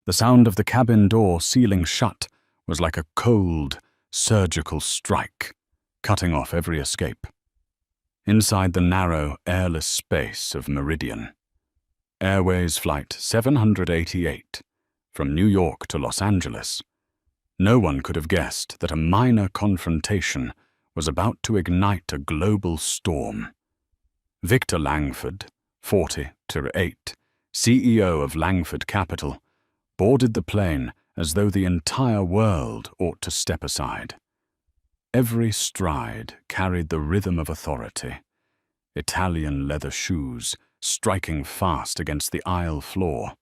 The sound of the cabin door sealing shut was like a cold, surgical strike, cutting off every escape. Inside the narrow, airless space of Meridian, Airways Flight 788, from New York to Los Angeles, no one could have guessed that a minor confrontation was about to ignite a global storm. Victor Langford, 40-8, CEO of Langford Capital, boarded the plane as though the entire world ought to step aside. Every stride carried the rhythm of authority. Italian leather shoes striking fast against the aisle floor,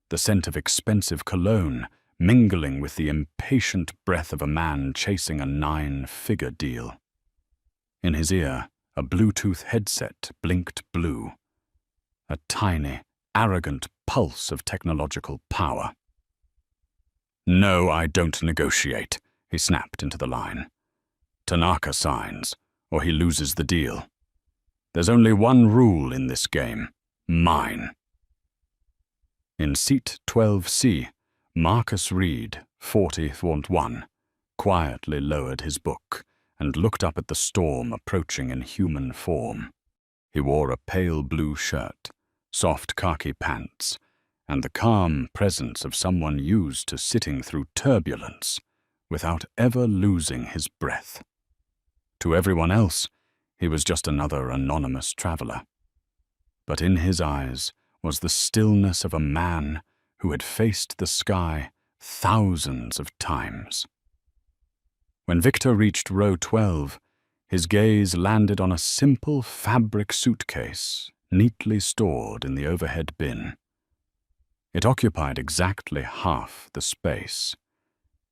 the scent of expensive cologne mingling with the impatient breath of a man chasing a 9-figure deal. In his ear, a Bluetooth headset blinked blue, a tiny, arrogant pulse of technological power. "No, I don't negotiate," he snapped into the line. "Tanaka signs, or he loses the deal. There's only one rule in this game, mine." In seat 12C, Marcus Reed, 40-1, quietly lowered his book and looked up at the storm approaching in human form. He wore a pale blue shirt, soft khaki pants, and the calm presence of someone used to sitting through turbulence without ever losing his breath. To everyone else, he was just another anonymous traveler. But in his eyes was the stillness of a man who had faced the sky thousands of times. When Victor reached row 12, his gaze landed on a simple fabric suitcase neatly stored in the overhead bin. It occupied exactly half the space.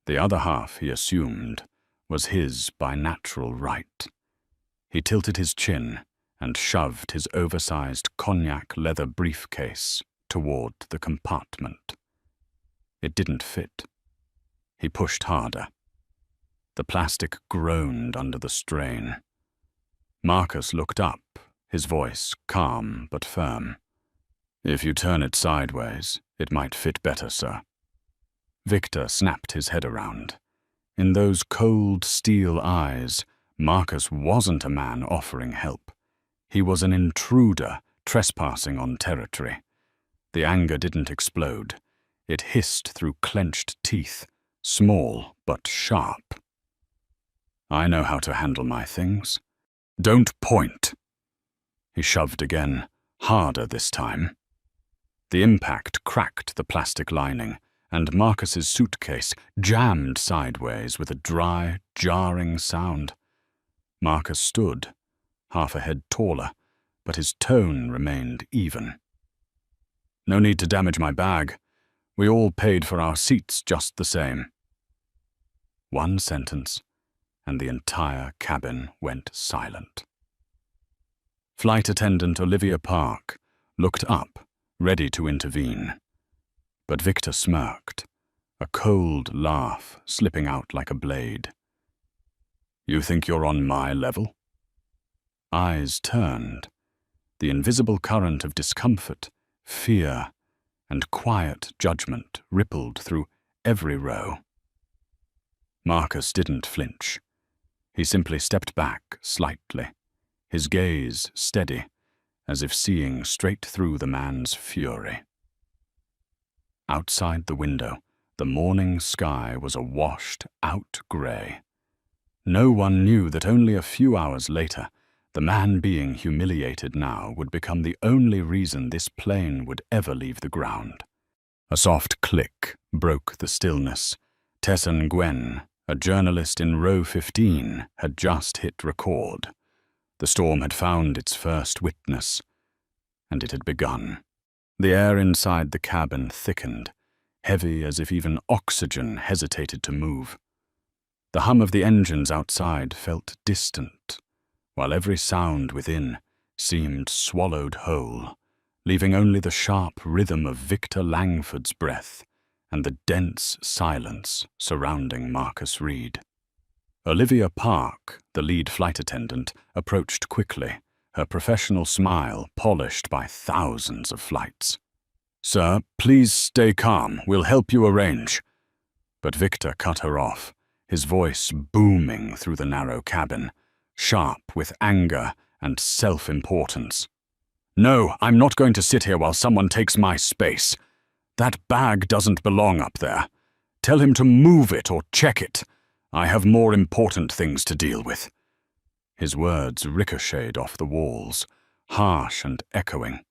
The other half, he assumed, was his by natural right. He tilted his chin and shoved his oversized cognac leather briefcase toward the compartment. It didn't fit. He pushed harder. The plastic groaned under the strain. Marcus looked up, his voice calm but firm. "If you turn it sideways, it might fit better, sir." Victor snapped his head around. In those cold steel eyes, Marcus wasn't a man offering help. He was an intruder trespassing on territory. The anger didn't explode. It hissed through clenched teeth, small but sharp. "I know how to handle my things. Don't point." He shoved again, harder this time. The impact cracked the plastic lining, and Marcus's suitcase jammed sideways with a dry, jarring sound. Marcus stood, half a head taller, but his tone remained even. "No need to damage my bag. We all paid for our seats just the same." One sentence, and the entire cabin went silent. Flight attendant Olivia Park looked up, ready to intervene. But Victor smirked, a cold laugh slipping out like a blade. "You think you're on my level?" Eyes turned. The invisible current of discomfort, fear, and quiet judgment rippled through every row. Marcus didn't flinch. He simply stepped back slightly, his gaze steady, as if seeing straight through the man's fury. Outside the window, the morning sky was a washed-out grey. No one knew that only a few hours later, the man being humiliated now would become the only reason this plane would ever leave the ground. A soft click broke the stillness. Tessa Nguyen, a journalist in row 15, had just hit record. The storm had found its first witness, and it had begun. The air inside the cabin thickened, heavy as if even oxygen hesitated to move. The hum of the engines outside felt distant, while every sound within seemed swallowed whole, leaving only the sharp rhythm of Victor Langford's breath and the dense silence surrounding Marcus Reed. Olivia Park, the lead flight attendant, approached quickly, her professional smile polished by thousands of flights. "Sir, please stay calm. We'll help you arrange." But Victor cut her off, his voice booming through the narrow cabin, sharp with anger and self-importance. "No, I'm not going to sit here while someone takes my space. That bag doesn't belong up there. Tell him to move it or check it. I have more important things to deal with." His words ricocheted off the walls, harsh and echoing.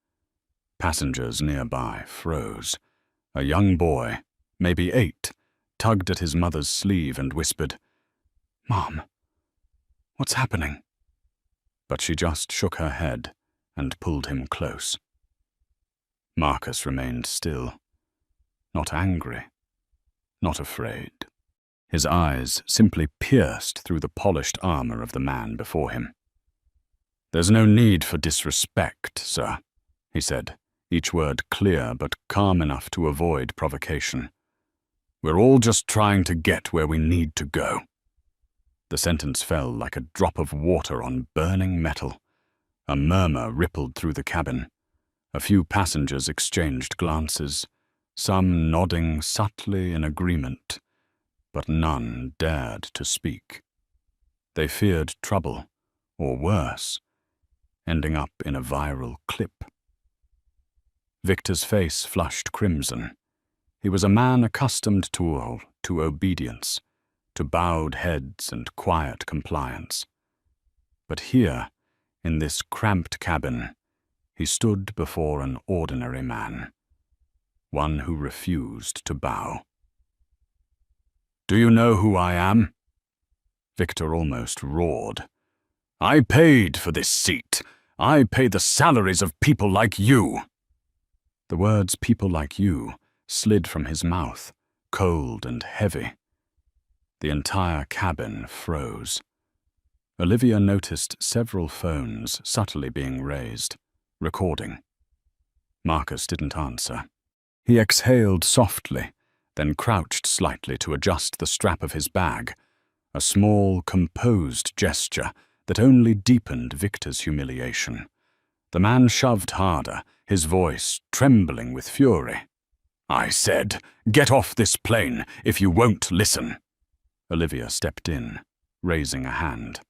Passengers nearby froze. A young boy, maybe 8, tugged at his mother's sleeve and whispered, "Mom, what's happening?" But she just shook her head and pulled him close. Marcus remained still, not angry, not afraid. His eyes simply pierced through the polished armor of the man before him. "There's no need for disrespect, sir," he said, each word clear but calm enough to avoid provocation. "We're all just trying to get where we need to go." The sentence fell like a drop of water on burning metal. A murmur rippled through the cabin. A few passengers exchanged glances, some nodding subtly in agreement, but none dared to speak. They feared trouble, or worse, ending up in a viral clip. Victor's face flushed crimson. He was a man accustomed to obedience, to bowed heads and quiet compliance. But here, in this cramped cabin, he stood before an ordinary man, one who refused to bow. "Do you know who I am?" Victor almost roared. "I paid for this seat. I pay the salaries of people like you." The words "people like you" slid from his mouth, cold and heavy. The entire cabin froze. Olivia noticed several phones subtly being raised, recording. Marcus didn't answer. He exhaled softly, then crouched slightly to adjust the strap of his bag, a small, composed gesture that only deepened Victor's humiliation. The man shoved harder, his voice trembling with fury. "I said, get off this plane if you won't listen." Olivia stepped in, raising a hand.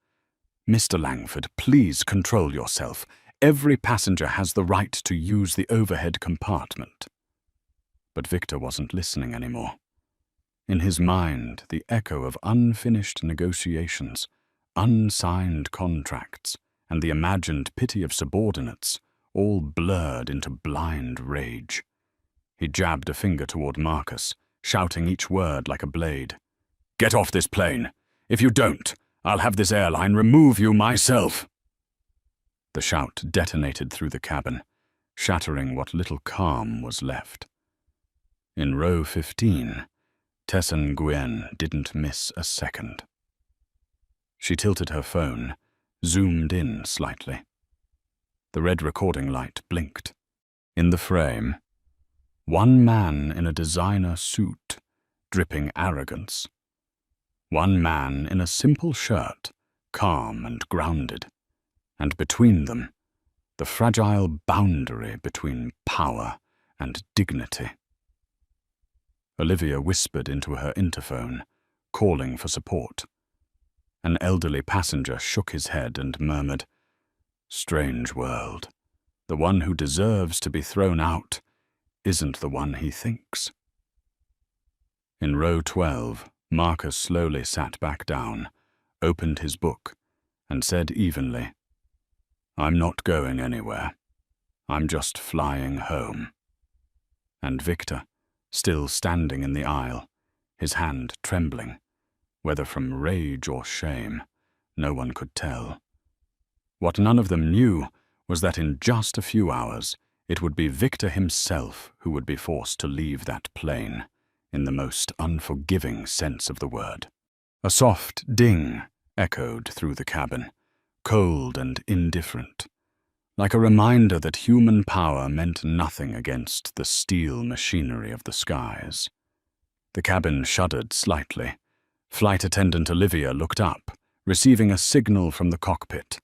"Mr. Langford, please control yourself. Every passenger has the right to use the overhead compartment." But Victor wasn't listening anymore. In his mind, the echo of unfinished negotiations, unsigned contracts, and the imagined pity of subordinates all blurred into blind rage. He jabbed a finger toward Marcus, shouting each word like a blade. "Get off this plane. If you don't, I'll have this airline remove you myself." The shout detonated through the cabin, shattering what little calm was left. In row 15, Tessa Nguyen didn't miss a second. She tilted her phone, zoomed in slightly. The red recording light blinked. In the frame, one man in a designer suit, dripping arrogance. One man in a simple shirt, calm and grounded. And between them, the fragile boundary between power and dignity. Olivia whispered into her interphone, calling for support. An elderly passenger shook his head and murmured, "Strange world. The one who deserves to be thrown out isn't the one he thinks." In row 12, Marcus slowly sat back down, opened his book, and said evenly, "I'm not going anywhere. I'm just flying home." And Victor, still standing in the aisle, his hand trembling, whether from rage or shame, no one could tell. What none of them knew was that in just a few hours it would be Victor himself who would be forced to leave that plane, in the most unforgiving sense of the word. A soft ding echoed through the cabin, cold and indifferent, like a reminder that human power meant nothing against the steel machinery of the skies. The cabin shuddered slightly. Flight attendant Olivia looked up, receiving a signal from the cockpit.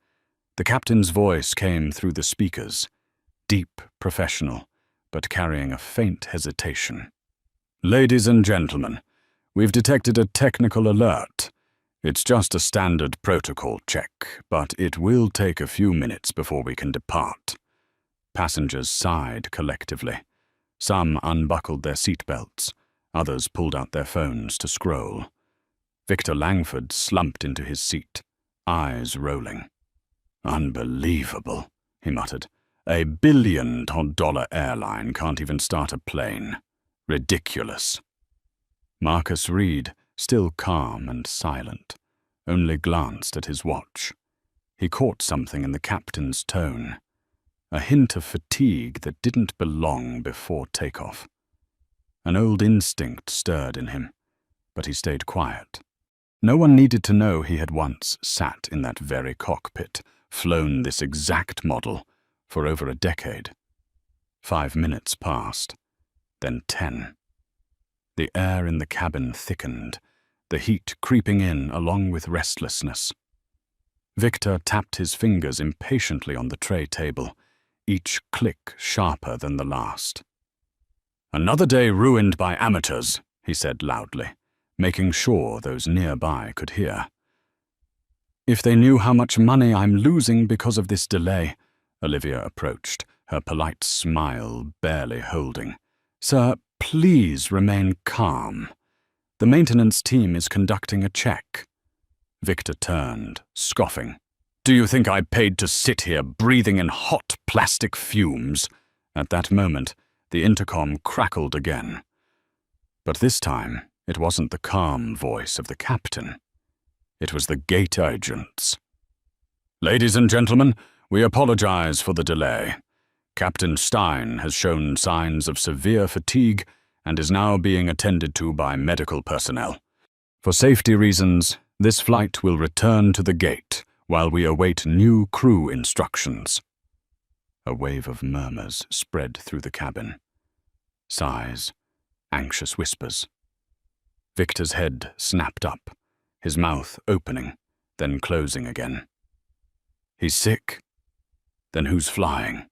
The captain's voice came through the speakers, deep, professional, but carrying a faint hesitation. "Ladies and gentlemen, we've detected a technical alert. It's just a standard protocol check, but it will take a few minutes before we can depart." Passengers sighed collectively. Some unbuckled their seatbelts, others pulled out their phones to scroll. Victor Langford slumped into his seat, eyes rolling. "Unbelievable," he muttered. "$1 billion airline can't even start a plane. Ridiculous." Marcus Reed, still calm and silent, only glanced at his watch. He caught something in the captain's tone, a hint of fatigue that didn't belong before takeoff. An old instinct stirred in him, but he stayed quiet. No one needed to know he had once sat in that very cockpit, flown this exact model, for over a decade. 5 minutes passed, then 10. The air in the cabin thickened, the heat creeping in along with restlessness. Victor tapped his fingers impatiently on the tray table, each click sharper than the last. "Another day ruined by amateurs," he said loudly, making sure those nearby could hear. "If they knew how much money I'm losing because of this delay," Olivia approached, her polite smile barely holding. "Sir, please remain calm. The maintenance team is conducting a check." Victor turned, scoffing. "Do you think I paid to sit here breathing in hot plastic fumes?" At that moment, the intercom crackled again. But this time, it wasn't the calm voice of the captain. It was the gate agent's. "Ladies and gentlemen, we apologize for the delay. Captain Stein has shown signs of severe fatigue and is now being attended to by medical personnel. For safety reasons, this flight will return to the gate while we await new crew instructions." A wave of murmurs spread through the cabin. Sighs, anxious whispers. Victor's head snapped up, his mouth opening, then closing again. "He's sick? Then who's flying?"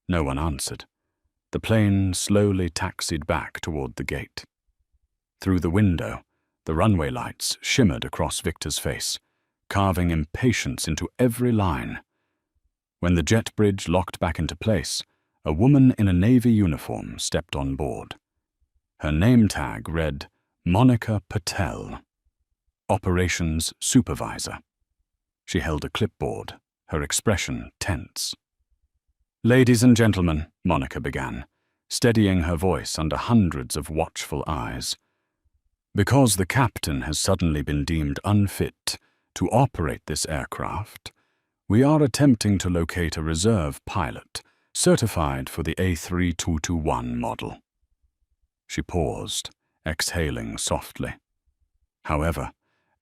No one answered. The plane slowly taxied back toward the gate. Through the window, the runway lights shimmered across Victor's face, carving impatience into every line. When the jet bridge locked back into place, a woman in a Navy uniform stepped on board. Her name tag read Monica Patel, Operations Supervisor. She held a clipboard, her expression tense. "Ladies and gentlemen," Monica began, steadying her voice under hundreds of watchful eyes. "Because the captain has suddenly been deemed unfit to operate this aircraft, we are attempting to locate a reserve pilot certified for the A3221 model." She paused, exhaling softly. "However,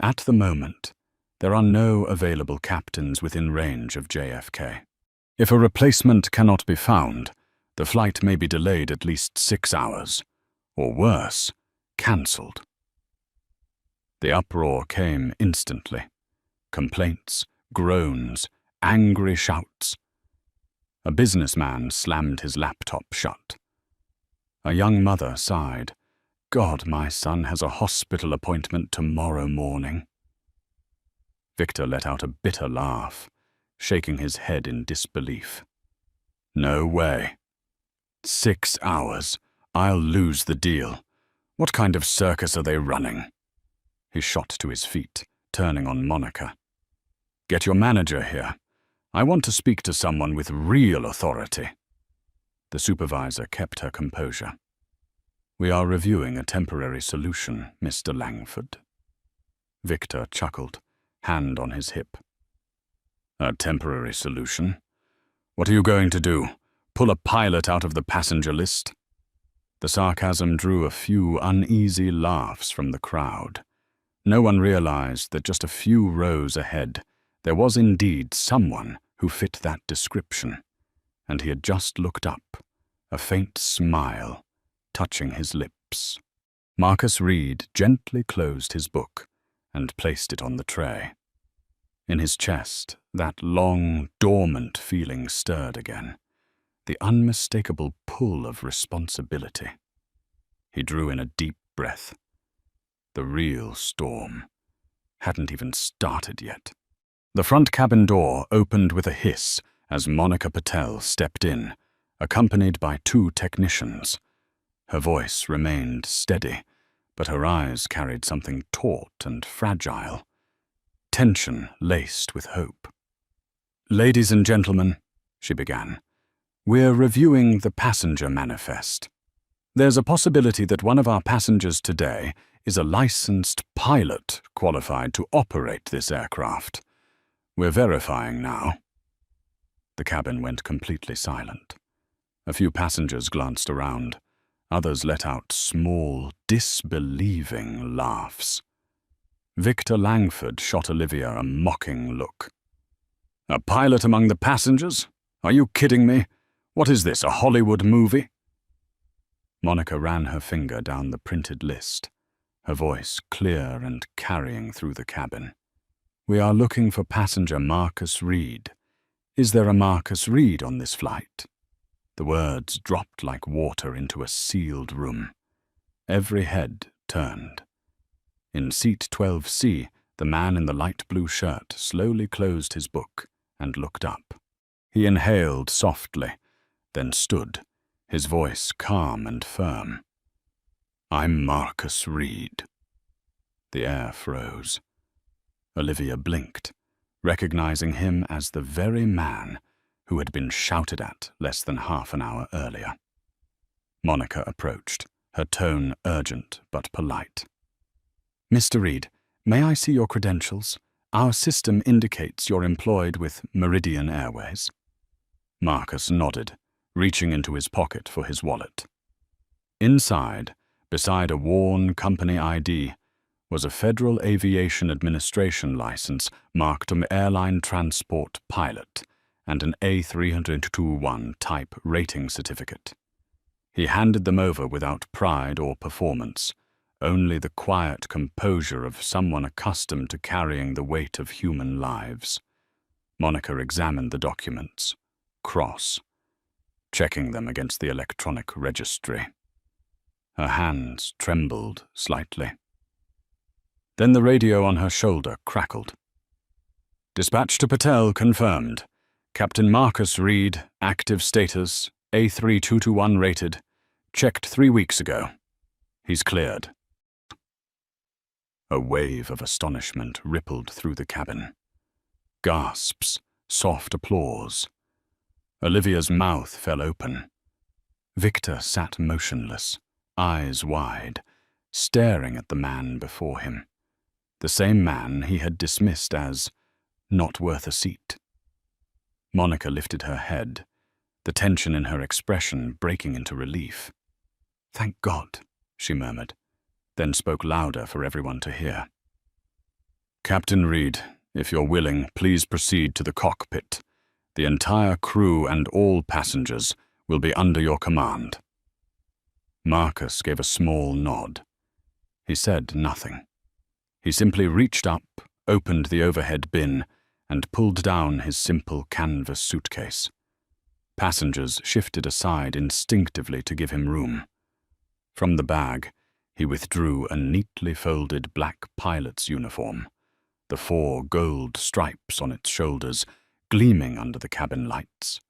at the moment, there are no available captains within range of JFK. If a replacement cannot be found, the flight may be delayed at least 6 hours, or worse, cancelled." The uproar came instantly. Complaints, groans, angry shouts. A businessman slammed his laptop shut. A young mother sighed. "God, my son has a hospital appointment tomorrow morning." Victor let out a bitter laugh, shaking his head in disbelief. "No way. 6 hours. I'll lose the deal. What kind of circus are they running?" He shot to his feet, turning on Monica. "Get your manager here. I want to speak to someone with real authority." The supervisor kept her composure. "We are reviewing a temporary solution, Mr. Langford." Victor chuckled, hand on his hip. "A temporary solution? What are you going to do? Pull a pilot out of the passenger list?" The sarcasm drew a few uneasy laughs from the crowd. No one realized that just a few rows ahead, there was indeed someone who fit that description, and he had just looked up, a faint smile touching his lips. Marcus Reed gently closed his book and placed it on the tray. In his chest, that long, dormant feeling stirred again, the unmistakable pull of responsibility. He drew in a deep breath. The real storm hadn't even started yet. The front cabin door opened with a hiss as Monica Patel stepped in, accompanied by 2 technicians. Her voice remained steady, but her eyes carried something taut and fragile, tension laced with hope. "Ladies and gentlemen," she began, "we're reviewing the passenger manifest. There's a possibility that one of our passengers today is a licensed pilot qualified to operate this aircraft. We're verifying now." The cabin went completely silent. A few passengers glanced around. Others let out small, disbelieving laughs. Victor Langford shot Olivia a mocking look. "A pilot among the passengers? Are you kidding me? What is this, a Hollywood movie?" Monica ran her finger down the printed list, her voice clear and carrying through the cabin. "We are looking for passenger Marcus Reed. Is there a Marcus Reed on this flight?" The words dropped like water into a sealed room. Every head turned. In seat 12C, the man in the light blue shirt slowly closed his book and looked up. He inhaled softly, then stood, his voice calm and firm. "I'm Marcus Reed." The air froze. Olivia blinked, recognizing him as the very man who had been shouted at less than half an hour earlier. Monica approached, her tone urgent but polite. "Mr. Reed, may I see your credentials? Our system indicates you're employed with Meridian Airways." Marcus nodded, reaching into his pocket for his wallet. Inside, beside a worn company ID, was a Federal Aviation Administration license marked Airline Transport Pilot and an A321 type rating certificate. He handed them over without pride or performance, only the quiet composure of someone accustomed to carrying the weight of human lives. Monica examined the documents, checking them against the electronic registry. Her hands trembled slightly. Then the radio on her shoulder crackled. "Dispatch to Patel confirmed. Captain Marcus Reed, active status, A3221 rated. Checked 3 weeks ago. He's cleared." A wave of astonishment rippled through the cabin. Gasps, soft applause. Olivia's mouth fell open. Victor sat motionless, eyes wide, staring at the man before him. The same man he had dismissed as not worth a seat. Monica lifted her head, the tension in her expression breaking into relief. "Thank God," she murmured, then spoke louder for everyone to hear. "Captain Reed, if you're willing, please proceed to the cockpit. The entire crew and all passengers will be under your command." Marcus gave a small nod. He said nothing. He simply reached up, opened the overhead bin, and pulled down his simple canvas suitcase. Passengers shifted aside instinctively to give him room. From the bag, he withdrew a neatly folded black pilot's uniform, the 4 gold stripes on its shoulders gleaming under the cabin lights.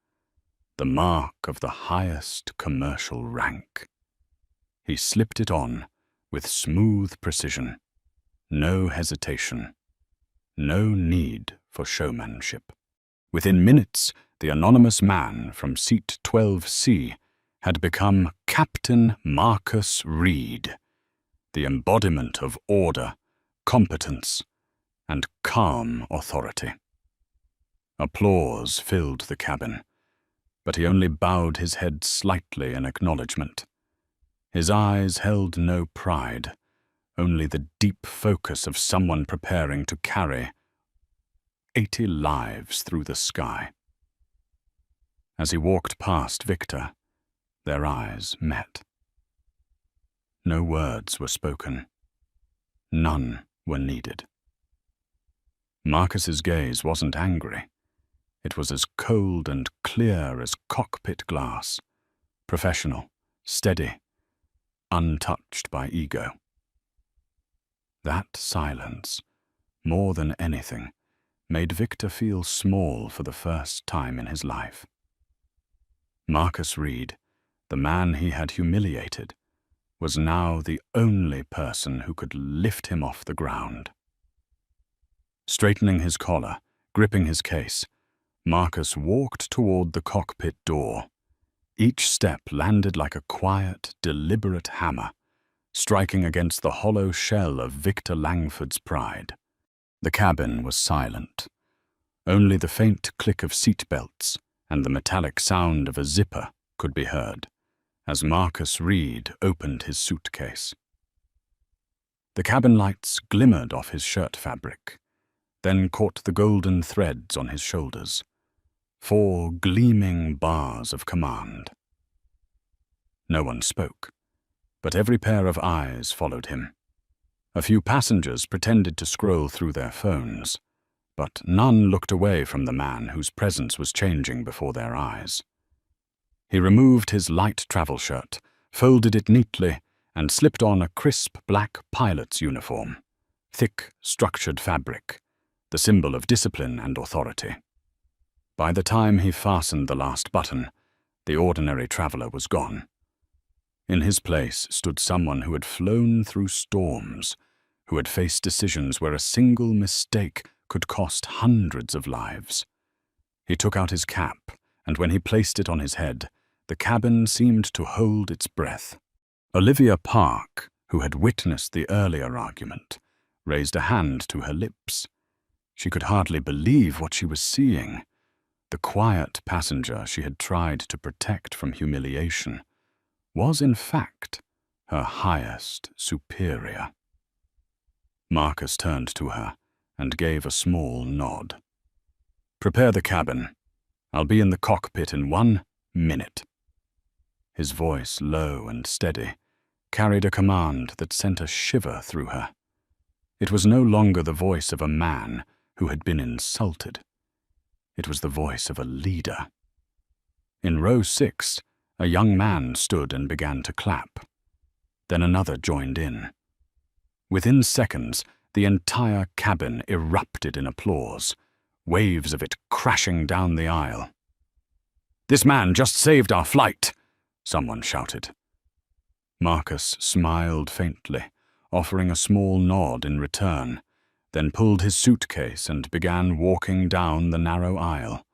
The mark of the highest commercial rank. He slipped it on with smooth precision, no hesitation, no need for showmanship. Within minutes, the anonymous man from seat 12C had become Captain Marcus Reed, the embodiment of order, competence, and calm authority. Applause filled the cabin, but he only bowed his head slightly in acknowledgement. His eyes held no pride, only the deep focus of someone preparing to carry 80 lives through the sky. As he walked past Victor, their eyes met. No words were spoken. None were needed. Marcus's gaze wasn't angry. It was as cold and clear as cockpit glass, professional, steady, untouched by ego. That silence, more than anything, made Victor feel small for the first time in his life. Marcus Reed, the man he had humiliated, was now the only person who could lift him off the ground. Straightening his collar, gripping his case, Marcus walked toward the cockpit door. Each step landed like a quiet, deliberate hammer, striking against the hollow shell of Victor Langford's pride. The cabin was silent. Only the faint click of seatbelts and the metallic sound of a zipper could be heard as Marcus Reed opened his suitcase. The cabin lights glimmered off his shirt fabric, then caught the golden threads on his shoulders. 4 gleaming bars of command. No one spoke, but every pair of eyes followed him. A few passengers pretended to scroll through their phones, but none looked away from the man whose presence was changing before their eyes. He removed his light travel shirt, folded it neatly, and slipped on a crisp black pilot's uniform, thick, structured fabric, the symbol of discipline and authority. By the time he fastened the last button, the ordinary traveler was gone. In his place stood someone who had flown through storms, who had faced decisions where a single mistake could cost hundreds of lives. He took out his cap, and when he placed it on his head, the cabin seemed to hold its breath. Olivia Park, who had witnessed the earlier argument, raised a hand to her lips. She could hardly believe what she was seeing. The quiet passenger she had tried to protect from humiliation was, in fact, her highest superior. Marcus turned to her and gave a small nod. "Prepare the cabin. I'll be in the cockpit in 1 minute." His voice, low and steady, carried a command that sent a shiver through her. It was no longer the voice of a man who had been insulted. It was the voice of a leader. In row 6, a young man stood and began to clap. Then another joined in. Within seconds, the entire cabin erupted in applause, waves of it crashing down the aisle. "This man just saved our flight," someone shouted. Marcus smiled faintly, offering a small nod in return, then pulled his suitcase and began walking down the narrow aisle.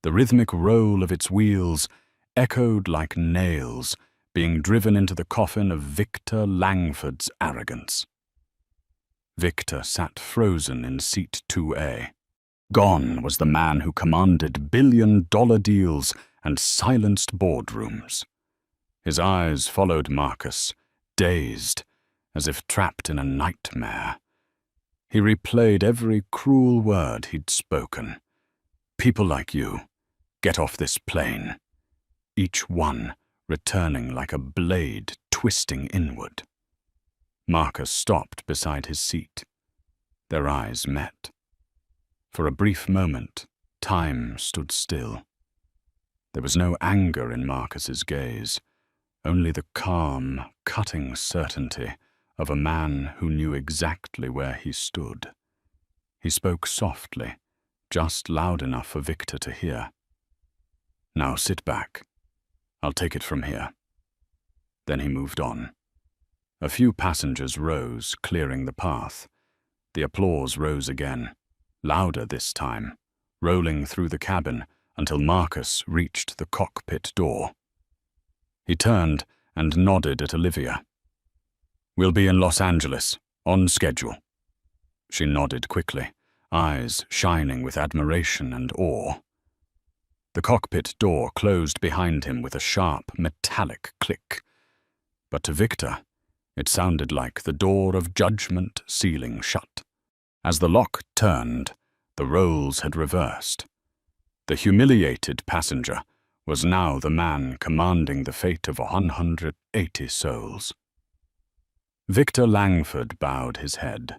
The rhythmic roll of its wheels echoed like nails being driven into the coffin of Victor Langford's arrogance. Victor sat frozen in seat 2A. Gone was the man who commanded billion-dollar deals and silenced boardrooms. His eyes followed Marcus, dazed, as if trapped in a nightmare. He replayed every cruel word he'd spoken. "People like you, get off this plane." Each one returning like a blade twisting inward. Marcus stopped beside his seat. Their eyes met. For a brief moment, time stood still. There was no anger in Marcus's gaze, only the calm, cutting certainty of a man who knew exactly where he stood. He spoke softly, just loud enough for Victor to hear. "Now sit back. I'll take it from here." Then he moved on. A few passengers rose, clearing the path. The applause rose again, louder this time, rolling through the cabin until Marcus reached the cockpit door. He turned and nodded at Olivia. "We'll be in Los Angeles, on schedule." She nodded quickly, eyes shining with admiration and awe. The cockpit door closed behind him with a sharp, metallic click. But to Victor, it sounded like the door of judgment sealing shut. As the lock turned, the roles had reversed. The humiliated passenger was now the man commanding the fate of 180 souls. Victor Langford bowed his head.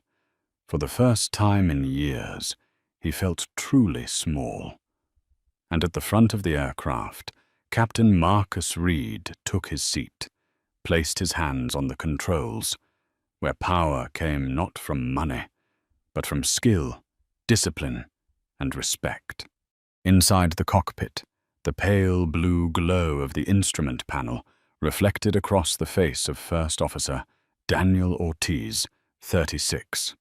For the first time in years, he felt truly small, and at the front of the aircraft, Captain Marcus Reed took his seat, placed his hands on the controls, where power came not from money, but from skill, discipline, and respect. Inside the cockpit, the pale blue glow of the instrument panel reflected across the face of First Officer Daniel Ortiz, 36.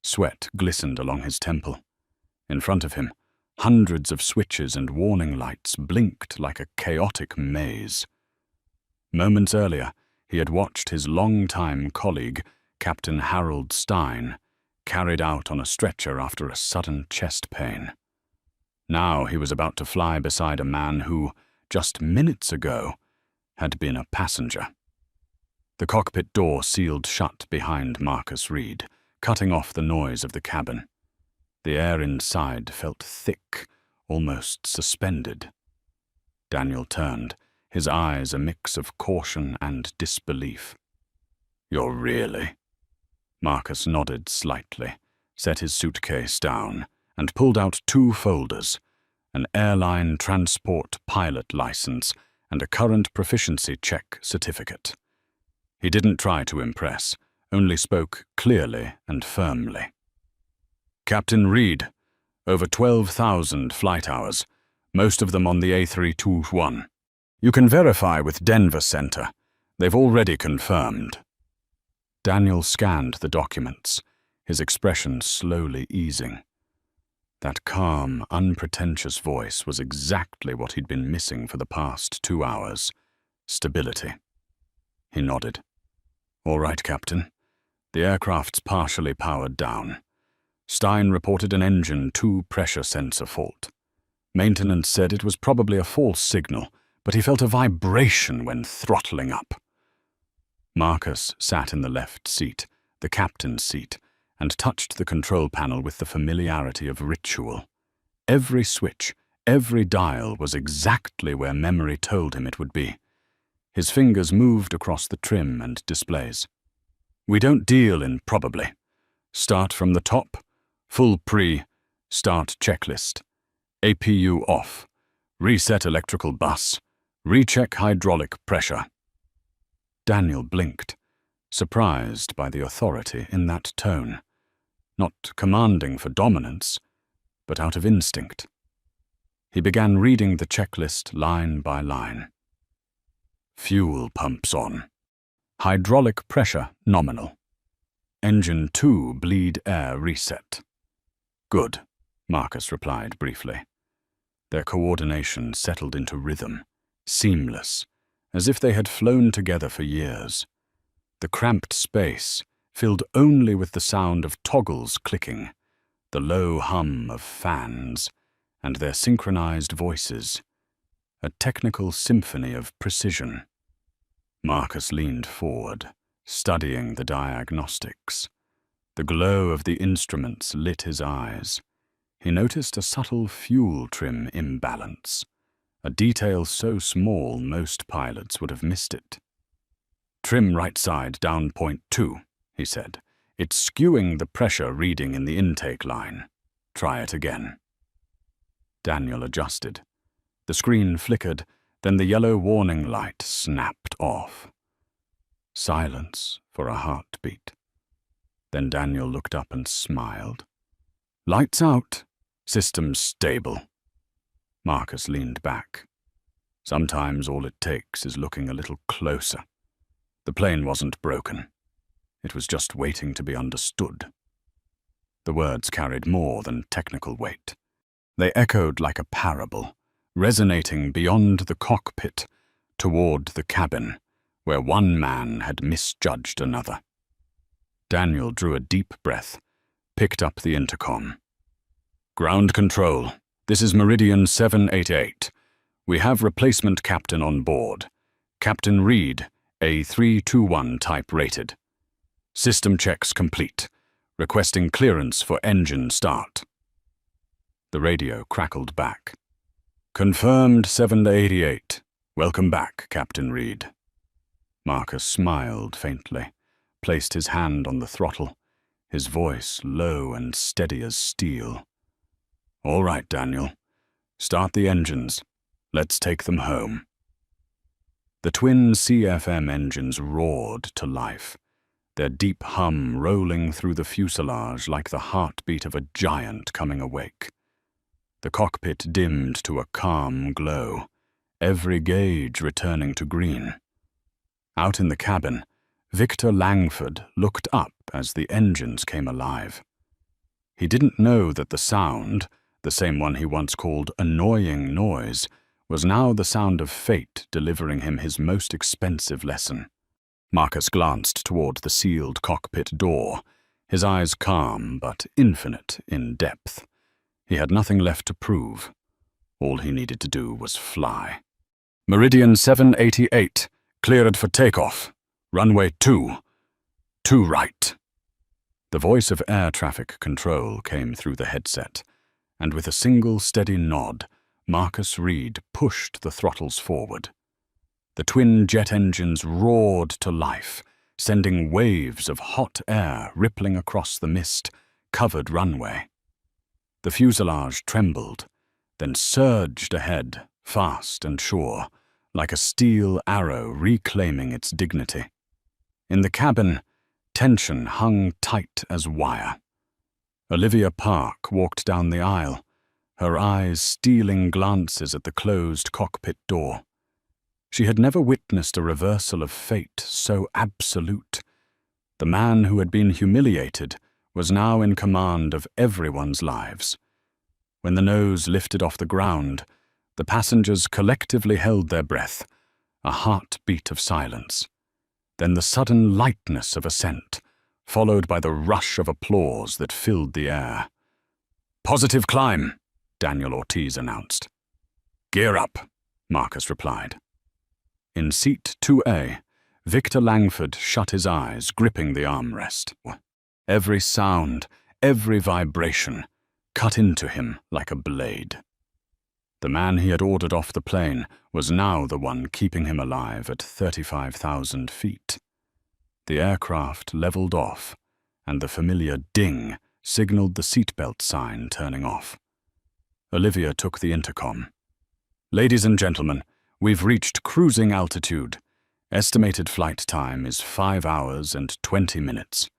Sweat glistened along his temple. In front of him, hundreds of switches and warning lights blinked like a chaotic maze. Moments earlier, he had watched his longtime colleague, Captain Harold Stein, carried out on a stretcher after a sudden chest pain. Now he was about to fly beside a man who, just minutes ago, had been a passenger. The cockpit door sealed shut behind Marcus Reed, cutting off the noise of the cabin. The air inside felt thick, almost suspended. Daniel turned, his eyes a mix of caution and disbelief. "You're really?" Marcus nodded slightly, set his suitcase down, and pulled out 2 folders, an airline transport pilot license and a current proficiency check certificate. He didn't try to impress, only spoke clearly and firmly. "Captain Reed, over 12,000 flight hours, most of them on the A321. You can verify with Denver Center. They've already confirmed." Daniel scanned the documents, his expression slowly easing. That calm, unpretentious voice was exactly what he'd been missing for the past 2 hours. Stability. He nodded. "All right, Captain. The aircraft's partially powered down. Stein reported an engine 2 pressure sensor fault. Maintenance said it was probably a false signal, but he felt a vibration when throttling up." Marcus sat in the left seat, the captain's seat, and touched the control panel with the familiarity of ritual. Every switch, every dial was exactly where memory told him it would be. His fingers moved across the trim and displays. "We don't deal in probably. Start from the top, full start checklist. APU off, reset electrical bus, recheck hydraulic pressure." Daniel blinked, surprised by the authority in that tone. Not commanding for dominance, but out of instinct. He began reading the checklist line by line. Fuel pumps on. Hydraulic pressure nominal. Engine 2 bleed air reset. "Good," Marcus replied briefly. Their coordination settled into rhythm, seamless, as if they had flown together for years. The cramped space, filled only with the sound of toggles clicking, the low hum of fans, and their synchronized voices, a technical symphony of precision. Marcus leaned forward, studying the diagnostics. The glow of the instruments lit his eyes. He noticed a subtle fuel trim imbalance, a detail so small most pilots would have missed it. "Trim right side down 0.2, he said. "It's skewing the pressure reading in the intake line. Try it again." Daniel adjusted. The screen flickered, then the yellow warning light snapped off. Silence for a heartbeat. Then Daniel looked up and smiled. "Lights out. Systems stable." Marcus leaned back. Sometimes all it takes is looking a little closer. The plane wasn't broken. It was just waiting to be understood. The words carried more than technical weight. They echoed like a parable, resonating beyond the cockpit, toward the cabin, where one man had misjudged another. Daniel drew a deep breath, picked up the intercom. "Ground control, this is Meridian 788. We have replacement captain on board. Captain Reed, A321 type rated. System checks complete. Requesting clearance for engine start." The radio crackled back. "Confirmed 788. Welcome back, Captain Reed." Marcus smiled faintly, placed his hand on the throttle, his voice low and steady as steel. "All right, Daniel. Start the engines. Let's take them home. The twin CFM engines roared to life, their deep hum rolling through the fuselage like the heartbeat of a giant coming awake. The cockpit dimmed to a calm glow, every gauge returning to green. Out in the cabin, Victor Langford looked up as the engines came alive. He didn't know that the sound, the same one he once called annoying noise, was now the sound of fate delivering him his most expensive lesson. Marcus glanced toward the sealed cockpit door, his eyes calm but infinite in depth. He had nothing left to prove. All he needed to do was fly. Meridian 788, cleared for takeoff. Runway 2. 2 right. The voice of air traffic control came through the headset, and with a single steady nod, Marcus Reed pushed the throttles forward. The twin jet engines roared to life, sending waves of hot air rippling across the mist-covered runway. The fuselage trembled, then surged ahead, fast and sure, like a steel arrow reclaiming its dignity. In the cabin, tension hung tight as wire. Olivia Park walked down the aisle, her eyes stealing glances at the closed cockpit door. She had never witnessed a reversal of fate so absolute. The man who had been humiliated was now in command of everyone's lives. When the nose lifted off the ground, the passengers collectively held their breath, a heartbeat of silence. Then the sudden lightness of ascent, followed by the rush of applause that filled the air. "Positive climb," Daniel Ortiz announced. "Gear up," Marcus replied. In seat 2A, Victor Langford shut his eyes, gripping the armrest. Every sound, every vibration, cut into him like a blade. The man he had ordered off the plane was now the one keeping him alive at 35,000 feet. The aircraft leveled off, and the familiar ding signaled the seatbelt sign turning off. Olivia took the intercom. "Ladies and gentlemen, we've reached cruising altitude. Estimated flight time is 5 hours and 20 minutes.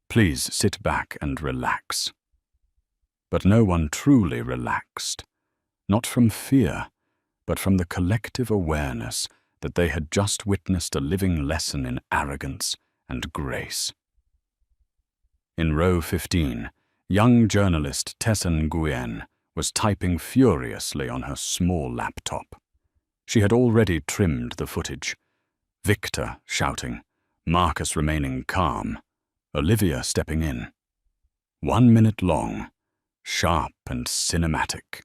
Please sit back and relax." But no one truly relaxed. Not from fear, but from the collective awareness that they had just witnessed a living lesson in arrogance and grace. In row 15, young journalist Tessa Nguyen was typing furiously on her small laptop. She had already trimmed the footage. Victor shouting, Marcus remaining calm, Olivia stepping in. 1 minute long, sharp and cinematic.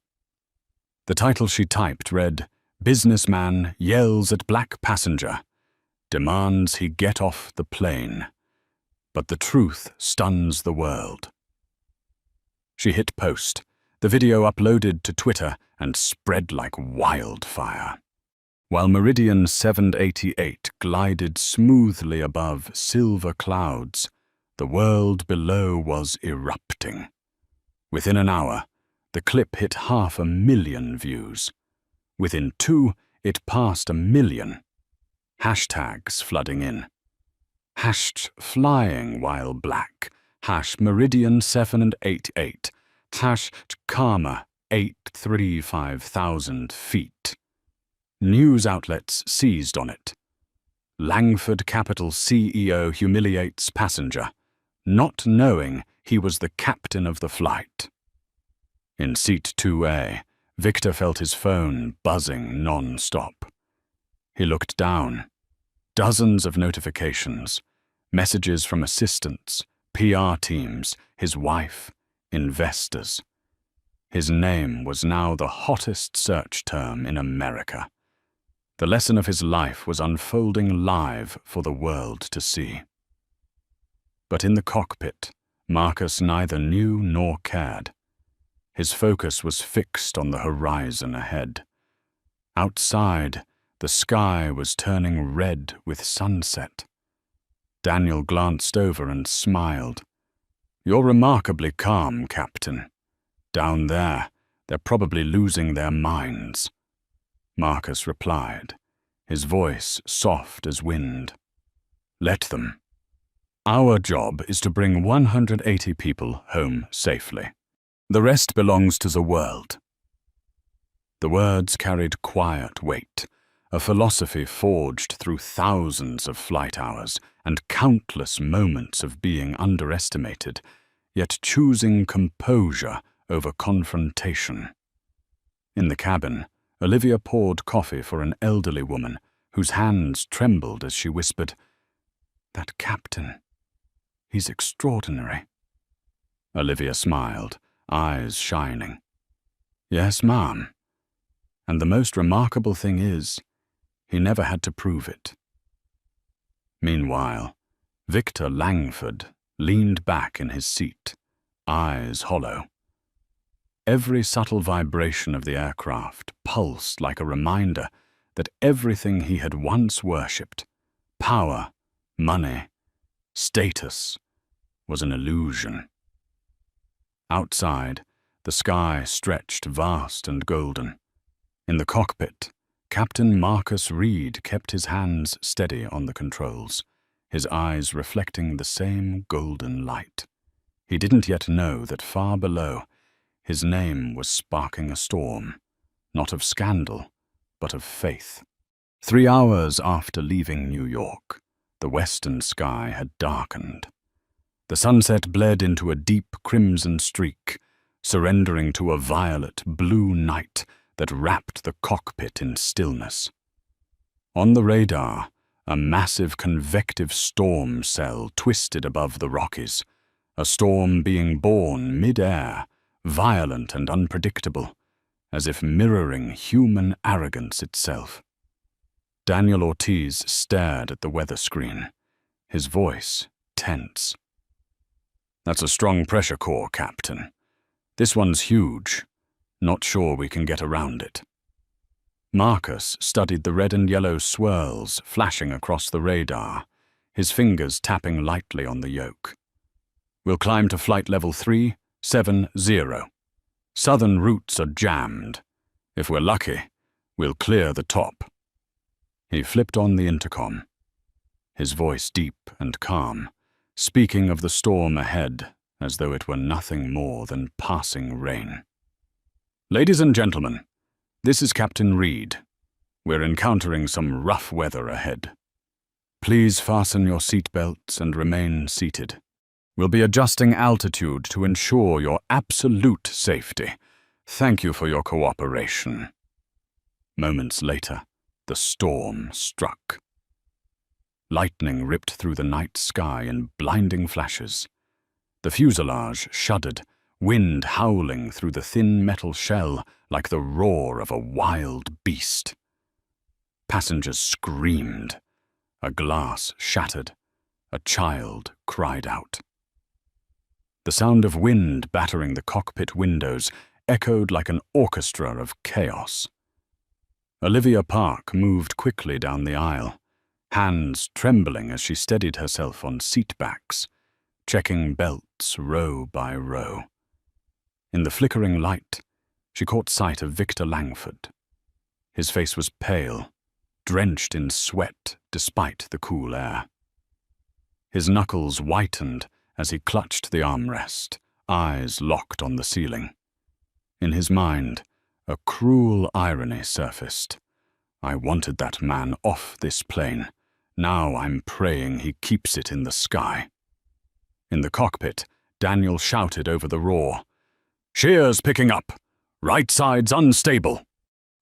The title she typed read, "Businessman yells at black passenger, demands he get off the plane, but the truth stuns the world." She hit post, the video uploaded to Twitter and spread like wildfire. While Meridian 788 glided smoothly above silver clouds, the world below was erupting. Within an hour, the clip hit 500,000 views. Within 2, it passed 1 million. Hashtags flooding in. Hashed flying while black. Meridian 788. Karma 835,000 feet. News outlets seized on it. Langford Capital CEO humiliates passenger, not knowing he was the captain of the flight. In seat 2A, Victor felt his phone buzzing non-stop. He looked down. Dozens of notifications, messages from assistants, PR teams, his wife, investors. His name was now the hottest search term in America. The lesson of his life was unfolding live for the world to see. But in the cockpit, Marcus neither knew nor cared. His focus was fixed on the horizon ahead. Outside, the sky was turning red with sunset. Daniel glanced over and smiled. "You're remarkably calm, Captain. Down there, They're probably losing their minds. Marcus replied, his voice soft as wind. Let them. Our job is to bring 180 people home safely. The rest belongs to the world. The words carried quiet weight, a philosophy forged through thousands of flight hours and countless moments of being underestimated, yet choosing composure over confrontation. In the cabin, Olivia poured coffee for an elderly woman whose hands trembled as she whispered, "That captain, he's extraordinary." Olivia smiled, eyes shining. "Yes, ma'am. And the most remarkable thing is, he never had to prove it." Meanwhile, Victor Langford leaned back in his seat, eyes hollow. Every subtle vibration of the aircraft pulsed like a reminder that everything he had once worshipped, power, money, status, was an illusion. Outside, the sky stretched vast and golden. In the cockpit, Captain Marcus Reed kept his hands steady on the controls, his eyes reflecting the same golden light. He didn't yet know that far below, his name was sparking a storm, not of scandal, but of faith. 3 hours after leaving New York, the western sky had darkened. The sunset bled into a deep crimson streak, surrendering to a violet blue night that wrapped the cockpit in stillness. On the radar, a massive convective storm cell twisted above the Rockies, a storm being born mid-air, violent and unpredictable, as if mirroring human arrogance itself. Daniel Ortiz stared at the weather screen, his voice tense. "That's a strong pressure core, Captain. This one's huge. Not sure we can get around it." Marcus studied the red and yellow swirls flashing across the radar, his fingers tapping lightly on the yoke. "We'll climb to flight level 370. Southern routes are jammed. If we're lucky, we'll clear the top." He flipped on the intercom, his voice deep and calm, speaking of the storm ahead as though it were nothing more than passing rain. "Ladies and gentlemen, this is Captain Reed. We're encountering some rough weather ahead. Please fasten your seatbelts and remain seated. We'll be adjusting altitude to ensure your absolute safety. Thank you for your cooperation." Moments later, the storm struck. Lightning ripped through the night sky in blinding flashes. The fuselage shuddered, wind howling through the thin metal shell like the roar of a wild beast. Passengers screamed. A glass shattered. A child cried out. The sound of wind battering the cockpit windows echoed like an orchestra of chaos. Olivia Park moved quickly down the aisle, hands trembling as she steadied herself on seatbacks, checking belts row by row. In the flickering light, she caught sight of Victor Langford. His face was pale, drenched in sweat despite the cool air. His knuckles whitened as he clutched the armrest, eyes locked on the ceiling. In his mind, a cruel irony surfaced. "I wanted that man off this plane. Now I'm praying he keeps it in the sky." In the cockpit, Daniel shouted over the roar, "Shear's picking up! Right side's unstable!"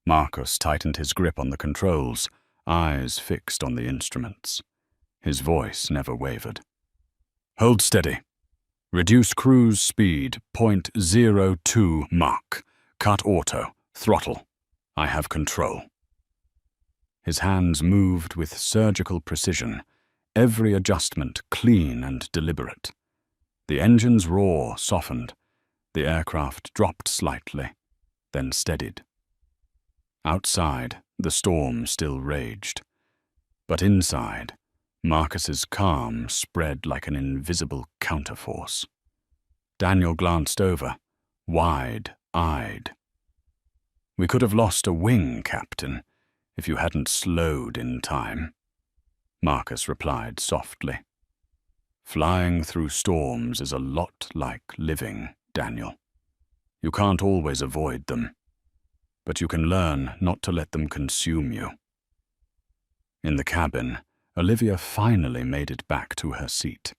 Marcus tightened his grip on the controls, eyes fixed on the instruments. His voice never wavered. "Hold steady. Reduce cruise speed 0.02 Mach. Cut auto. Throttle. I have control." His hands moved with surgical precision, every adjustment clean and deliberate. The engine's roar softened. The aircraft dropped slightly, then steadied. Outside, the storm still raged. But inside, Marcus's calm spread like an invisible counterforce. Daniel glanced over, wide-eyed. We could have lost a wing, Captain, if you hadn't slowed in time, Marcus replied softly. Flying through storms is a lot like living, Daniel. You can't always avoid them, but you can learn not to let them consume you. In the cabin, Olivia finally made it back to her seat,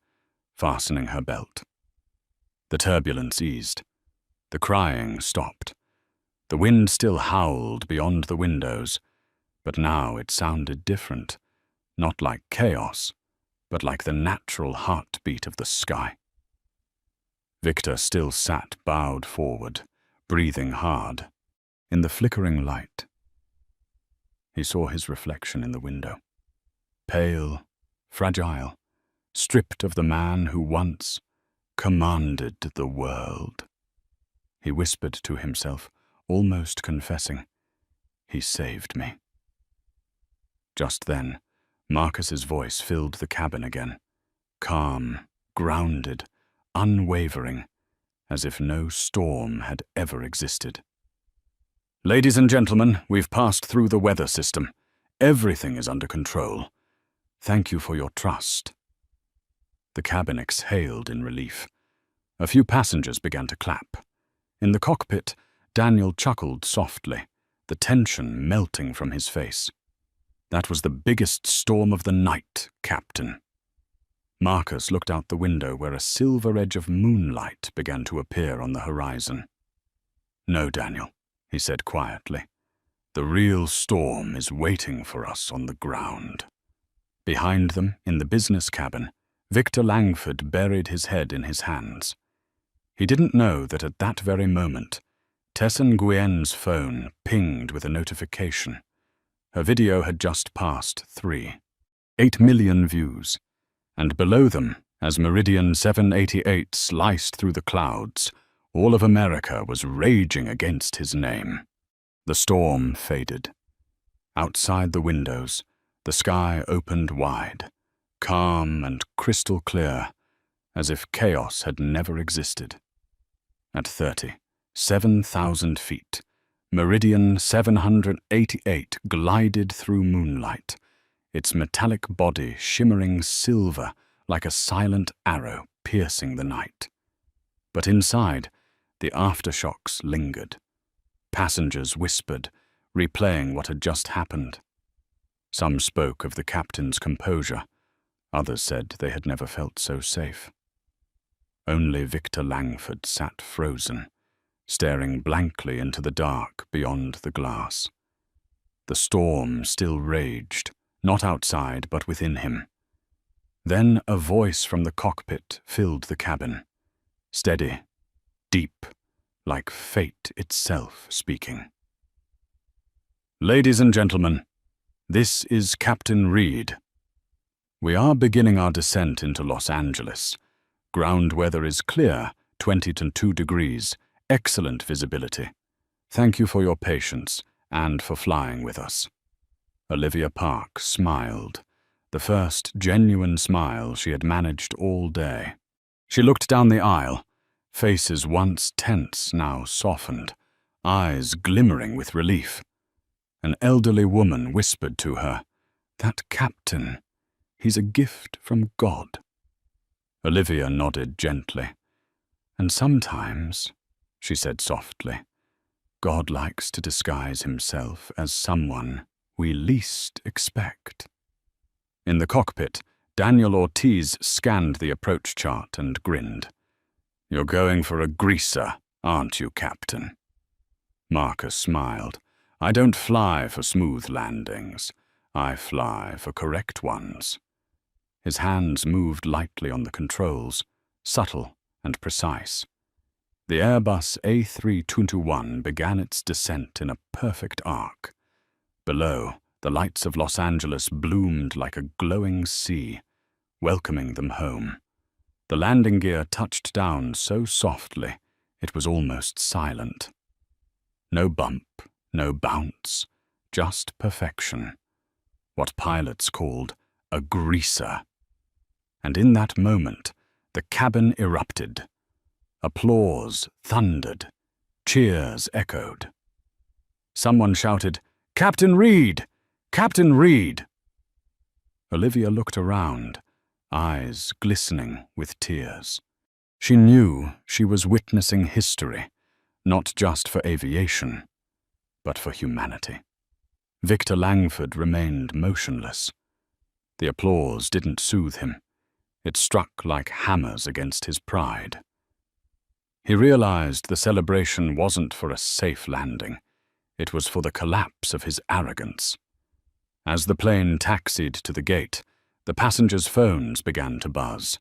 fastening her belt. The turbulence eased. The crying stopped. The wind still howled beyond the windows, but now it sounded different, not like chaos, but like the natural heartbeat of the sky. Victor still sat bowed forward, breathing hard. In the flickering light, he saw his reflection in the window. Pale, fragile, stripped of the man who once commanded the world. He whispered to himself, almost confessing, "He saved me." Just then, Marcus's voice filled the cabin again, calm, grounded, unwavering, as if no storm had ever existed. "Ladies and gentlemen, we've passed through the weather system. Everything is under control. Thank you for your trust." The cabin exhaled in relief. A few passengers began to clap. In the cockpit, Daniel chuckled softly, the tension melting from his face. "That was the biggest storm of the night, Captain." Marcus looked out the window where a silver edge of moonlight began to appear on the horizon. "No, Daniel," he said quietly. "The real storm is waiting for us on the ground." Behind them, in the business cabin, Victor Langford buried his head in his hands. He didn't know that at that very moment, Tessin Nguyen's phone pinged with a notification. Her video had just passed 8 million views, and below them, as Meridian 788 sliced through the clouds, all of America was raging against his name. The storm faded. Outside the windows, the sky opened wide, calm and crystal clear, as if chaos had never existed. At 37,000 feet, Meridian 788 glided through moonlight, its metallic body shimmering silver like a silent arrow piercing the night. But inside, the aftershocks lingered. Passengers whispered, replaying what had just happened. Some spoke of the captain's composure. Others said they had never felt so safe. Only Victor Langford sat frozen, staring blankly into the dark beyond the glass. The storm still raged, not outside but within him. Then a voice from the cockpit filled the cabin, steady, deep, like fate itself speaking. "Ladies and gentlemen, this is Captain Reed. We are beginning our descent into Los Angeles. Ground weather is clear, 22 degrees, excellent visibility. Thank you for your patience and for flying with us." Olivia Park smiled, the first genuine smile she had managed all day. She looked down the aisle, faces once tense now softened, eyes glimmering with relief. An elderly woman whispered to her, "That captain, he's a gift from God." Olivia nodded gently. "And sometimes," she said softly, "God likes to disguise himself as someone we least expect." In the cockpit, Daniel Ortiz scanned the approach chart and grinned. "You're going for a greaser, aren't you, Captain?" Marcus smiled. "I don't fly for smooth landings. I fly for correct ones." His hands moved lightly on the controls, subtle and precise. The Airbus A321 began its descent in a perfect arc. Below, the lights of Los Angeles bloomed like a glowing sea, welcoming them home. The landing gear touched down so softly, it was almost silent. No bump, no bounce, just perfection. What pilots called a greaser. And in that moment, the cabin erupted. Applause thundered, cheers echoed. Someone shouted, "Captain Reed! Captain Reed!" Olivia looked around, eyes glistening with tears. She knew she was witnessing history, not just for aviation, but for humanity. Victor Langford remained motionless. The applause didn't soothe him. It struck like hammers against his pride. He realized the celebration wasn't for a safe landing. It was for the collapse of his arrogance. As the plane taxied to the gate, the passengers' phones began to buzz.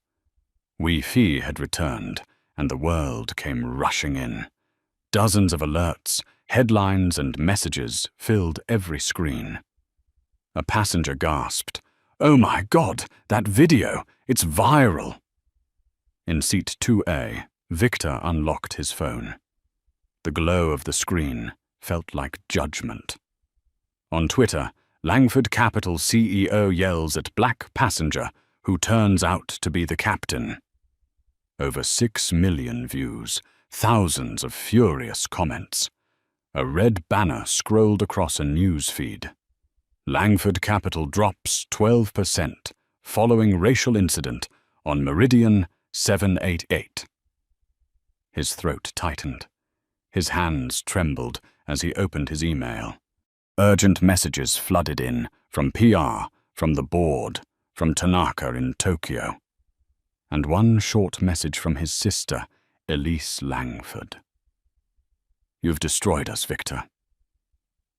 Wi-Fi had returned, and the world came rushing in. Dozens of alerts, headlines, and messages filled every screen. A passenger gasped, "Oh my God, that video! It's viral!" In seat 2A, Victor unlocked his phone. The glow of the screen felt like judgment. On Twitter, Langford Capital CEO yells at black passenger who turns out to be the captain. Over 6 million views, thousands of furious comments. A red banner scrolled across a news feed. Langford Capital drops 12% following racial incident on Meridian 788. His throat tightened. His hands trembled as he opened his email. Urgent messages flooded in, from PR, from the board, from Tanaka in Tokyo. And one short message from his sister, Elise Langford. "You've destroyed us, Victor."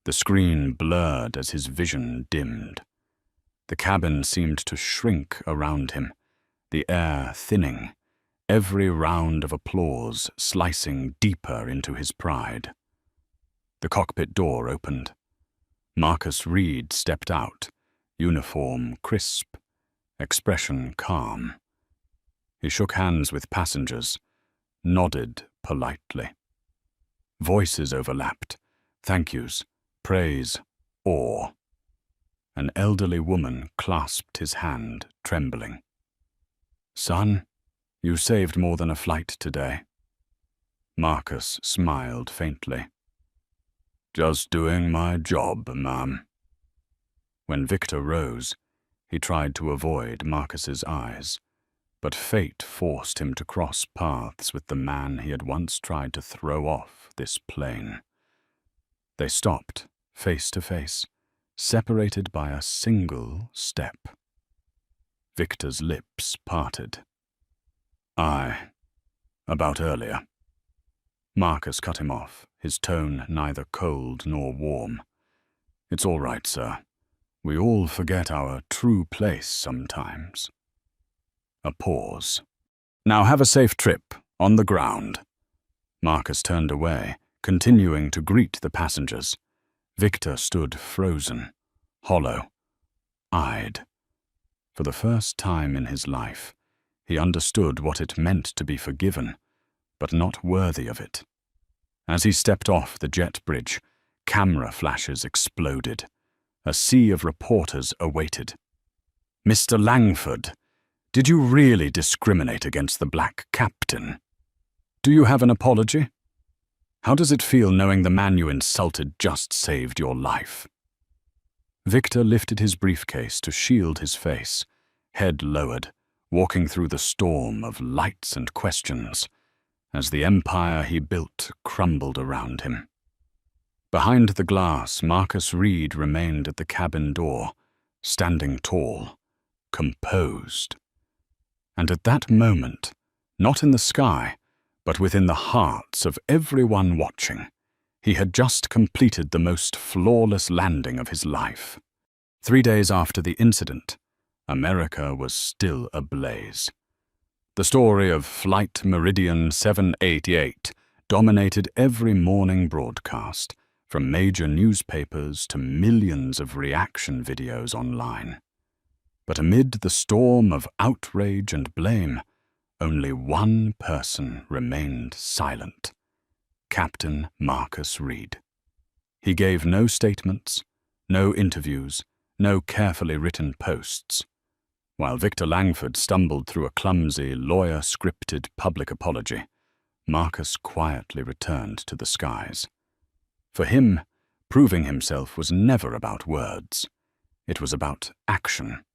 The screen blurred as his vision dimmed. The cabin seemed to shrink around him, the air thinning, every round of applause slicing deeper into his pride. The cockpit door opened. Marcus Reed stepped out, uniform crisp, expression calm. He shook hands with passengers, nodded politely. Voices overlapped, thank yous, praise, awe. An elderly woman clasped his hand, trembling. "Son, you saved more than a flight today." Marcus smiled faintly. "Just doing my job, ma'am." When Victor rose, he tried to avoid Marcus's eyes, but fate forced him to cross paths with the man he had once tried to throw off this plane. They stopped, face to face, separated by a single step. Victor's lips parted. "Aye, about earlier." Marcus cut him off, his tone neither cold nor warm. "It's all right, sir. We all forget our true place sometimes." A pause. "Now have a safe trip, on the ground." Marcus turned away, continuing to greet the passengers. Victor stood frozen, hollow, eyed. For the first time in his life, he understood what it meant to be forgiven, but not worthy of it. As he stepped off the jet bridge, camera flashes exploded. A sea of reporters awaited. "Mr. Langford, did you really discriminate against the black captain? Do you have an apology? How does it feel knowing the man you insulted just saved your life?" Victor lifted his briefcase to shield his face, head lowered, walking through the storm of lights and questions, as the empire he built crumbled around him. Behind the glass, Marcus Reed remained at the cabin door, standing tall, composed. And at that moment, not in the sky, but within the hearts of everyone watching, he had just completed the most flawless landing of his life. 3 days after the incident, America was still ablaze. The story of Flight Meridian 788 dominated every morning broadcast, from major newspapers to millions of reaction videos online. But amid the storm of outrage and blame, only one person remained silent: Captain Marcus Reed. He gave no statements, no interviews, no carefully written posts. While Victor Langford stumbled through a clumsy, lawyer-scripted public apology, Marcus quietly returned to the skies. For him, Proving himself was never about words. It was about action.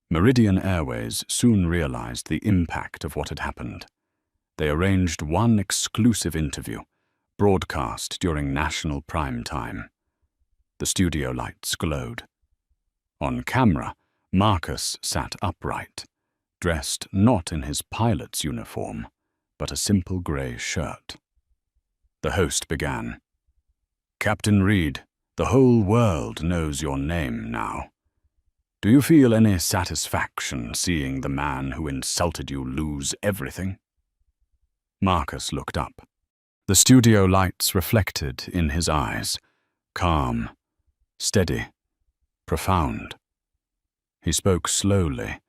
Meridian Airways soon realized the impact of what had happened. They arranged one exclusive interview, broadcast during national prime time. The studio lights glowed. On camera, Marcus sat upright, dressed not in his pilot's uniform, but a simple grey shirt. The host began. "Captain Reed, the whole world knows your name now. Do you feel any satisfaction seeing the man who insulted you lose everything?" Marcus looked up. The studio lights reflected in his eyes, calm, steady, profound. He spoke slowly,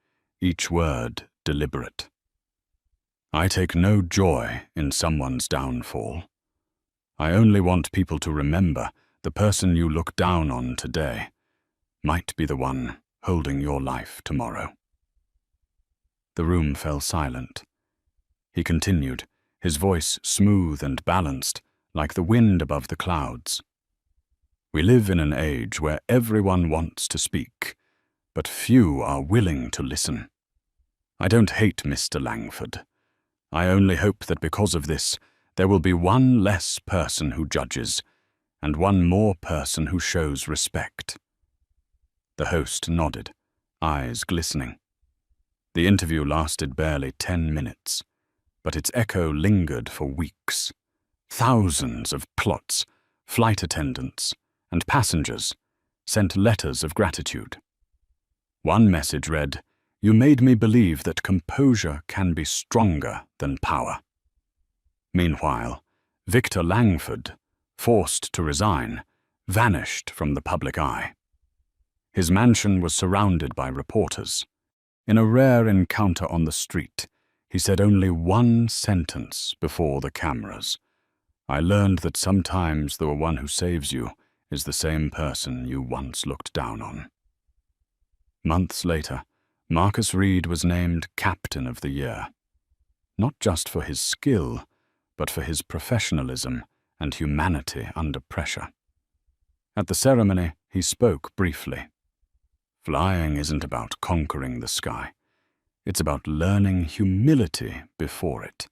each word deliberate. "I take no joy in someone's downfall. I only want people to remember the person you look down on today might be the one holding your life tomorrow." The room fell silent. He continued, his voice smooth and balanced, like the wind above the clouds. "We live in an age where everyone wants to speak, but few are willing to listen. I don't hate Mr. Langford. I only hope that because of this, there will be one less person who judges, and one more person who shows respect." The host nodded, eyes glistening. The interview lasted barely 10 minutes, but its echo lingered for weeks. Thousands of pilots, flight attendants, and passengers sent letters of gratitude. One message read, "You made me believe that composure can be stronger than power." Meanwhile, Victor Langford, forced to resign, vanished from the public eye. His mansion was surrounded by reporters. In a rare encounter on the street, he said only one sentence before the cameras. "I learned that sometimes the one who saves you is the same person you once looked down on." Months later, Marcus Reed was named Captain of the Year, not just for his skill, but for his professionalism and humanity under pressure. At the ceremony, he spoke briefly. "Flying isn't about conquering the sky. It's about learning humility before it.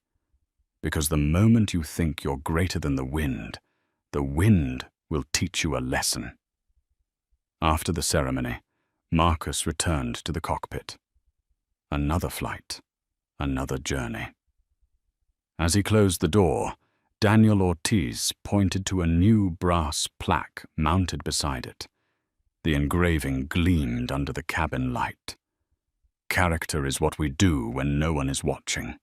Because the moment you think you're greater than the wind will teach you a lesson." After the ceremony, Marcus returned to the cockpit. Another flight, another journey. As he closed the door, Daniel Ortiz pointed to a new brass plaque mounted beside it. The engraving gleamed under the cabin light. "Character is what we do when no one is watching.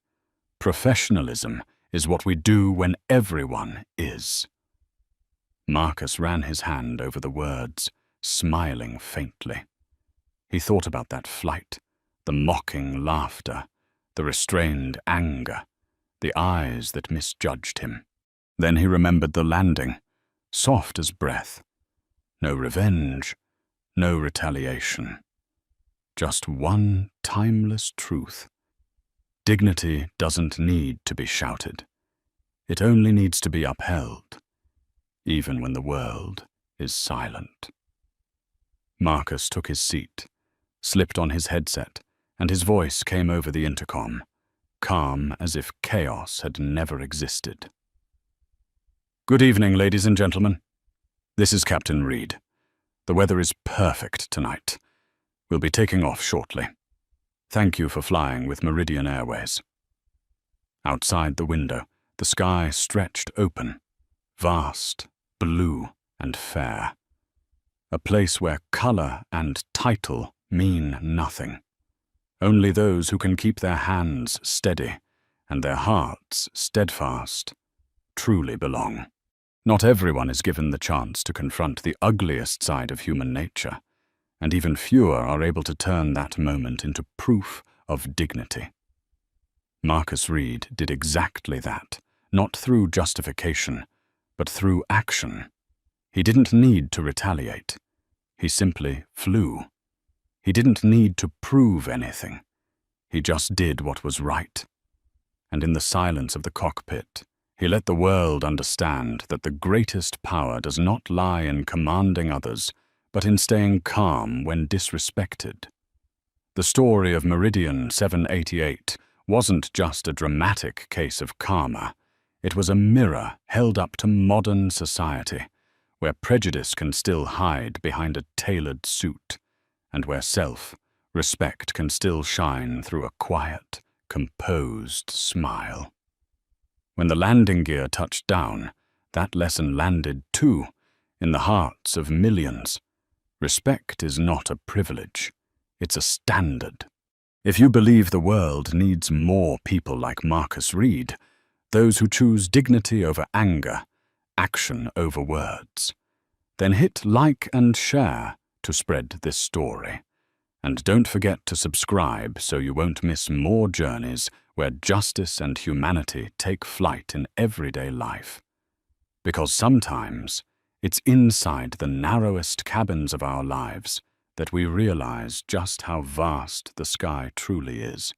Professionalism is what we do when everyone is." Marcus ran his hand over the words, smiling faintly. He thought about that flight, the mocking laughter, the restrained anger, the eyes that misjudged him. Then he remembered the landing, soft as breath. No revenge, no retaliation. Just one timeless truth. Dignity doesn't need to be shouted. It only needs to be upheld, even when the world is silent. Marcus took his seat, slipped on his headset, and his voice came over the intercom, calm as if chaos had never existed. "Good evening, ladies and gentlemen. This is Captain Reed. The weather is perfect tonight. We'll be taking off shortly. Thank you for flying with Meridian Airways." Outside the window, the sky stretched open, vast, blue, and fair. A place where color and title mean nothing. Only those who can keep their hands steady and their hearts steadfast truly belong. Not everyone is given the chance to confront the ugliest side of human nature, and even fewer are able to turn that moment into proof of dignity. Marcus Reed did exactly that, not through justification, but through action. He didn't need to retaliate. He simply flew. He didn't need to prove anything. He just did what was right. And in the silence of the cockpit, He let the world understand that the greatest power does not lie in commanding others, but in staying calm when disrespected. The story of Meridian 788 wasn't just a dramatic case of karma. It was a mirror held up to modern society, where prejudice can still hide behind a tailored suit, and where self-respect can still shine through a quiet, composed smile. When the landing gear touched down, that lesson landed too, in the hearts of millions. Respect is not a privilege, it's a standard. If you believe the world needs more people like Marcus Reed, those who choose dignity over anger, action over words, then hit like and share to spread this story. And don't forget to subscribe so you won't miss more journeys where justice and humanity take flight in everyday life. Because sometimes it's inside the narrowest cabins of our lives that we realize just how vast the sky truly is.